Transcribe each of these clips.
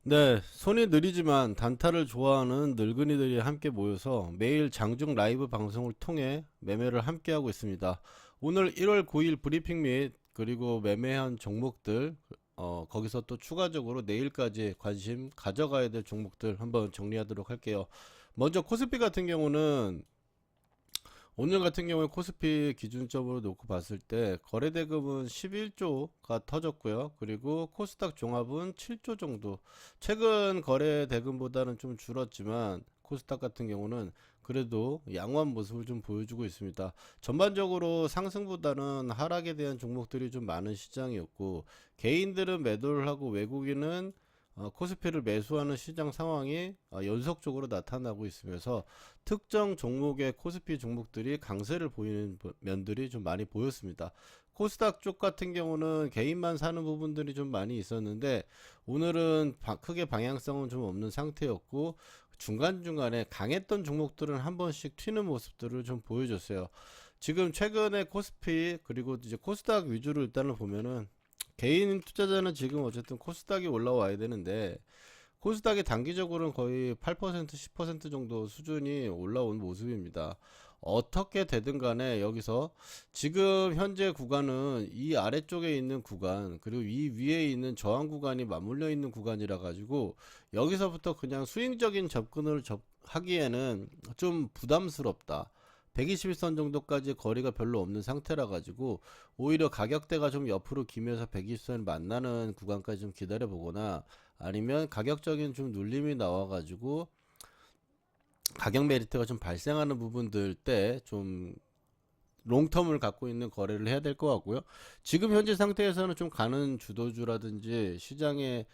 네, 손이 느리지만 단타를 좋아하는 늙은이들이 함께 모여서 매일 장중 라이브 방송을 통해 매매를 함께 하고 있습니다. 오늘 1월 9일 브리핑 및 그리고 매매한 종목들 거기서 또 추가적으로 내일까지 관심 가져가야 될 종목들 한번 정리하도록 할게요. 먼저 코스피 같은 경우는 오늘 같은 경우에 코스피 기준점으로 놓고 봤을 때 거래대금은 11조가 터졌고요. 그리고 코스닥 종합은 7조 정도. 최근 거래대금보다는 좀 줄었지만 코스닥 같은 경우는 그래도 양호한 모습을 좀 보여주고 있습니다. 전반적으로 상승보다는 하락에 대한 종목들이 좀 많은 시장이었고, 개인들은 매도를 하고 외국인은 코스피를 매수하는 시장 상황이 연속적으로 나타나고 있으면서 특정 종목의 코스피 종목들이 강세를 보이는 면들이 좀 많이 보였습니다. 코스닥 쪽 같은 경우는 개인만 사는 부분들이 좀 많이 있었는데 오늘은 크게 방향성은 좀 없는 상태였고 중간중간에 강했던 종목들은 한 번씩 튀는 모습들을 좀 보여줬어요. 지금 최근에 코스피 그리고 이제 코스닥 위주로 일단은 보면은 개인 투자자는 지금 어쨌든 코스닥이 올라와야 되는데 코스닥이 단기적으로는 거의 8% 10% 정도 수준이 올라온 모습입니다. 어떻게 되든 간에 여기서 지금 현재 구간은 이 아래쪽에 있는 구간 그리고 이 위에 있는 저항 구간이 맞물려 있는 구간이라 가지고 여기서부터 그냥 스윙적인 접근을 하기에는 좀 부담스럽다. 121선 정도까지 거리가 별로 없는 상태라 가지고 오히려 가격대가 좀 옆으로 기면서 120선을 만나는 구간까지 좀 기다려 보거나 아니면 가격적인 좀 눌림이 나와 가지고 가격 메리트가 좀 발생하는 부분들 때 좀 롱텀을 갖고 있는 거래를 해야 될 것 같고요. 지금 현재 상태에서는 좀 가는 주도주라든지 시장에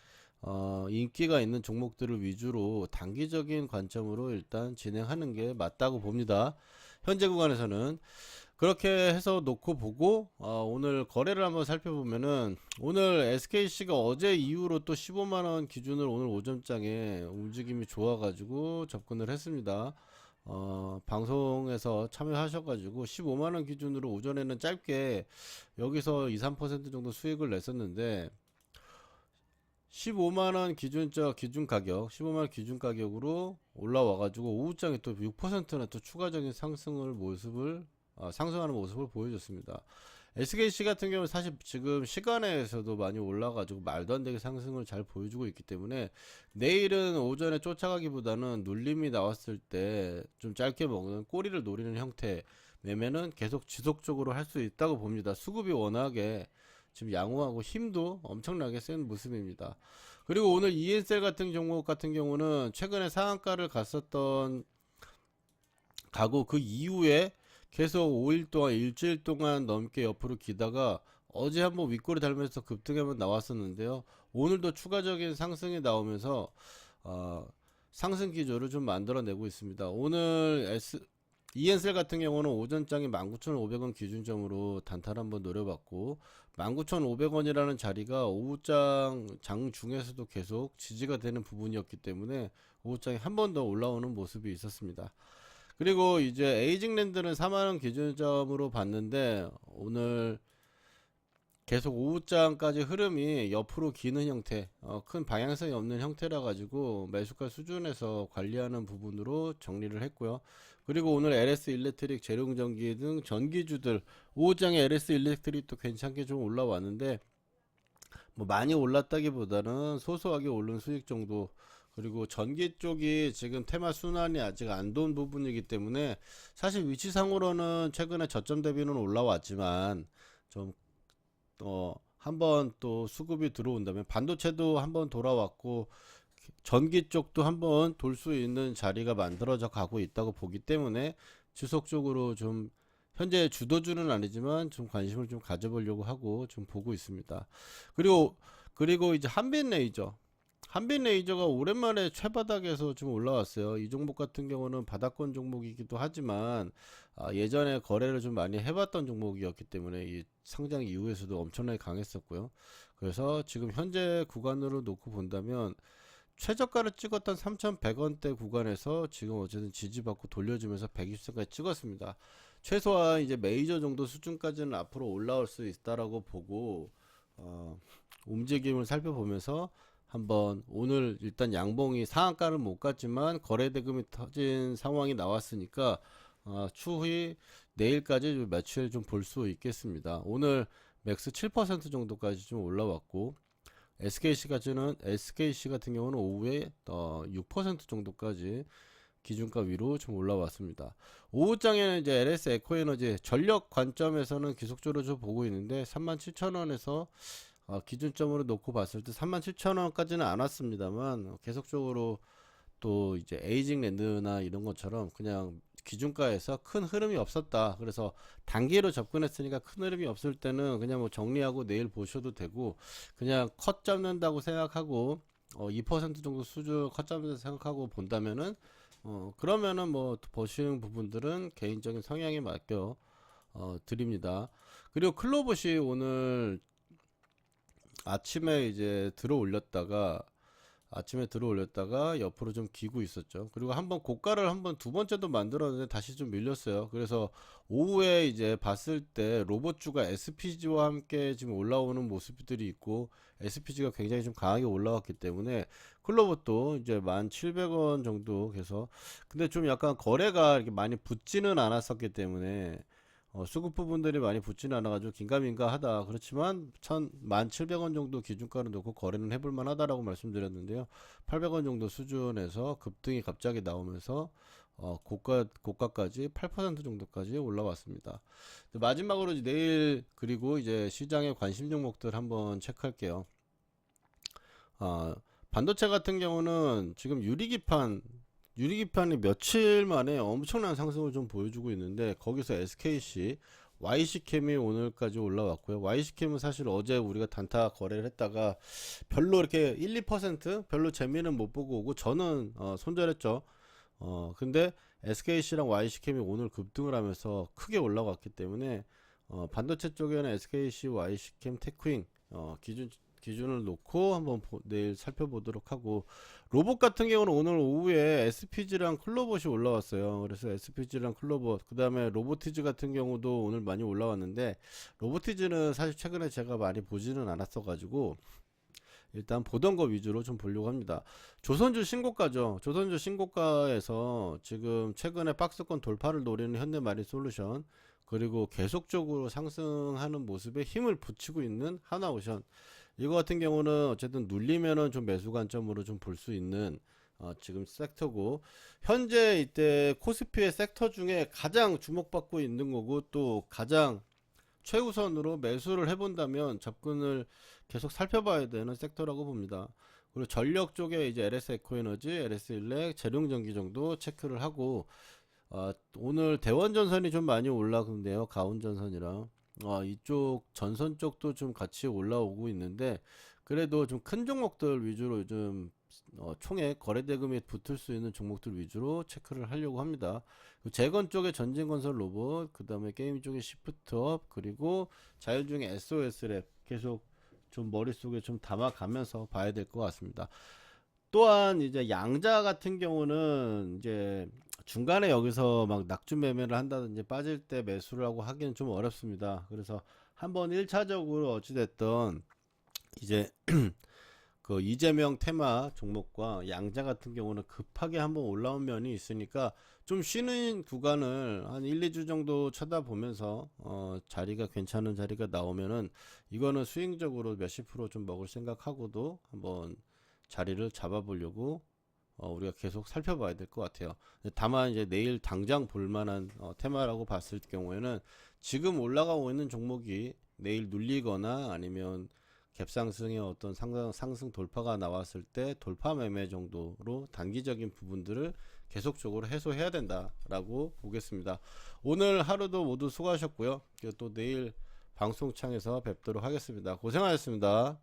인기가 있는 종목들을 위주로 단기적인 관점으로 일단 진행하는 게 맞다고 봅니다. 현재 구간에서는 그렇게 해서 놓고 보고 오늘 거래를 한번 살펴보면은 오늘 SKC가 어제 이후로 또 15만원 기준을 오늘 오전장에 움직임이 좋아가지고 접근을 했습니다. 방송에서 참여하셔가지고 15만원 기준으로 오전에는 짧게 여기서 2, 3% 정도 수익을 냈었는데 15만원 기준 가격, 15만원 기준 가격으로 올라와가지고 오후장에 또 6%나 또 추가적인 상승하는 모습을 보여줬습니다. SKC 같은 경우는 사실 지금 시간에서도 많이 올라가지고 말도 안 되게 상승을 잘 보여주고 있기 때문에 내일은 오전에 쫓아가기보다는 눌림이 나왔을 때 좀 짧게 먹는 꼬리를 노리는 형태 매매는 계속 지속적으로 할 수 있다고 봅니다. 수급이 워낙에 지금 양호하고 힘도 엄청나게 센 모습입니다. 그리고 오늘 ENCell 같은 종목 같은 경우는 최근에 상한가를 갔었던 가고 그 이후에 계속 5일 동안 일주일 동안 넘게 옆으로 기다가 어제 한번 윗꼬리 달면서 급등에 한번 나왔었는데요. 오늘도 추가적인 상승이 나오면서 상승 기조를 좀 만들어내고 있습니다. 오늘 이엔셀 같은 경우는 오전장에 19,500원 기준점으로 단타를 한번 노려봤고 19,500원이라는 자리가 오후장 장중에서도 계속 지지가 되는 부분이었기 때문에 오후장에 한 번 더 올라오는 모습이 있었습니다. 그리고 이제 에이징랜드는 4만원 기준점으로 봤는데 오늘 계속 오후장까지 흐름이 옆으로 기는 형태, 큰 방향성이 없는 형태라 가지고 매수가 수준에서 관리하는 부분으로 정리를 했고요. 그리고 오늘 LS 일렉트릭, 재룡전기 등 전기주들 오후장에 LS 일렉트릭도 괜찮게 좀 올라왔는데 뭐 많이 올랐다기보다는 소소하게 오른 수익 정도. 그리고 전기 쪽이 지금 테마 순환이 아직 안 돈 부분이기 때문에 사실 위치상으로는 최근에 저점 대비는 올라왔지만 좀 한번 또 수급이 들어온다면 반도체도 한번 돌아왔고 전기 쪽도 한번 돌 수 있는 자리가 만들어져 가고 있다고 보기 때문에 지속적으로 좀 현재 주도주는 아니지만 좀 관심을 좀 가져보려고 하고 좀 보고 있습니다. 그리고 이제 한빛레이저가 오랜만에 최바닥에서 좀 올라왔어요. 이 종목 같은 경우는 바닥권 종목이기도 하지만 예전에 거래를 좀 많이 해봤던 종목이었기 때문에 이 상장 이후에서도 엄청나게 강했었고요. 그래서 지금 현재 구간으로 놓고 본다면 최저가를 찍었던 3,100원대 구간에서 지금 어쨌든 지지받고 돌려주면서 120선까지 찍었습니다. 최소한 이제 메이저 정도 수준까지는 앞으로 올라올 수 있다라고 보고 움직임을 살펴보면서 한번 오늘 일단 양봉이 상한가를 못 갔지만 거래 대금이 터진 상황이 나왔으니까 추후에 내일까지 좀 며칠 좀 볼 수 있겠습니다. 오늘 맥스 7% 정도까지 좀 올라왔고 SKC 같은 경우는 오후에 6% 정도까지 기준가 위로 좀 올라왔습니다. 오후장에는 이제 LS 에코에너지 전력 관점에서는 계속적으로 좀 보고 있는데 37,000원에서 기준점으로 놓고 봤을 때 37,000원까지는 안 왔습니다만 계속적으로 또 이제 에이징 랜드나 이런 것처럼 그냥 기준가에서 큰 흐름이 없었다. 그래서 단기로 접근했으니까 큰 흐름이 없을 때는 그냥 뭐 정리하고 내일 보셔도 되고 그냥 컷 잡는다고 생각하고 2% 정도 수준 컷 잡는다고 생각하고 본다면은 그러면은 뭐 보시는 부분들은 개인적인 성향에 맡겨 드립니다. 그리고 클로봇이 오늘 아침에 이제 들어 올렸다가 옆으로 좀 기고 있었죠. 그리고 한번 고가를 한번 두 번째도 만들었는데 다시 좀 밀렸어요. 그래서 오후에 이제 봤을 때 로봇주가 SPG와 함께 지금 올라오는 모습들이 있고 SPG가 굉장히 좀 강하게 올라왔기 때문에 클로봇도 이제 1,700원 정도 해서 근데 좀 약간 거래가 이렇게 많이 붙지는 않았었기 때문에 수급 부분들이 많이 붙지는 않아가지고 긴가민가 하다. 그렇지만 1,700원 정도 기준가를 놓고 거래는 해볼만 하다라고 말씀드렸는데요. 800원 정도 수준에서 급등이 갑자기 나오면서 고가까지 8% 정도까지 올라왔습니다. 마지막으로 이제 내일 그리고 이제 시장의 관심 종목들 한번 체크할게요. 반도체 같은 경우는 지금 유리기판이 며칠 만에 엄청난 상승을 좀 보여주고 있는데 거기서 SKC, YC캠이 오늘까지 올라왔고요. YC캠은 사실 어제 우리가 단타 거래를 했다가 별로 이렇게 1, 2% 별로 재미는 못 보고 오고 저는 손절했죠. 근데 SKC랑 YC캠이 오늘 급등을 하면서 크게 올라갔기 때문에 반도체 쪽에는 SKC, YC캠, 테크윙 기준을 놓고 한번 내일 살펴보도록 하고 로봇 같은 경우는 오늘 오후에 SPG랑 클로봇이 올라왔어요. 그래서 SPG랑 클로봇 그 다음에 로보티즈 같은 경우도 오늘 많이 올라왔는데 로보티즈는 사실 최근에 제가 많이 보지는 않았어 가지고 일단 보던 거 위주로 좀 보려고 합니다. 조선주 신고가죠. 조선주 신고가에서 지금 최근에 박스권 돌파를 노리는 현대마린솔루션 그리고 계속적으로 상승하는 모습에 힘을 붙이고 있는 하나오션 이거 같은 경우는 어쨌든 눌리면은 좀 매수 관점으로 좀 볼 수 있는 지금 섹터고 현재 이때 코스피의 섹터 중에 가장 주목받고 있는 거고 또 가장 최우선으로 매수를 해본다면 접근을 계속 살펴봐야 되는 섹터라고 봅니다. 그리고 전력 쪽에 이제 LS 에코에너지, LS 일렉, 재룡전기 정도 체크를 하고 오늘 대원전선이 좀 많이 올라오는데요. 가온전선이랑 이쪽 전선 쪽도 좀 같이 올라오고 있는데 그래도 좀 큰 종목들 위주로 좀 총액 거래 대금에 붙을 수 있는 종목들 위주로 체크를 하려고 합니다. 재건 쪽에 전진건설 로봇, 그 다음에 게임 쪽에 시프트업, 그리고 자율주행 SOS랩 계속 좀 머릿속에 좀 담아가면서 봐야 될 것 같습니다. 또한 이제 양자 같은 경우는 이제 중간에 여기서 막 낙주 매매를 한다든지 빠질 때 매수를 하고 하기는 좀 어렵습니다. 그래서 한번 1차적으로 어찌됐던 이제 그 이재명 테마 종목과 양자 같은 경우는 급하게 한번 올라온 면이 있으니까 좀 쉬는 구간을 한 1, 2주 정도 쳐다보면서 자리가 괜찮은 자리가 나오면은 이거는 스윙적으로 몇십 프로 좀 먹을 생각하고도 한번 자리를 잡아보려고 우리가 계속 살펴봐야 될 것 같아요. 다만 이제 내일 당장 볼만한 테마라고 봤을 경우에는 지금 올라가고 있는 종목이 내일 눌리거나 아니면 갭상승의 어떤 상승 돌파가 나왔을 때 돌파 매매 정도로 단기적인 부분들을 계속적으로 해소해야 된다라고 보겠습니다. 오늘 하루도 모두 수고하셨고요. 또 내일 방송창에서 뵙도록 하겠습니다. 고생하셨습니다.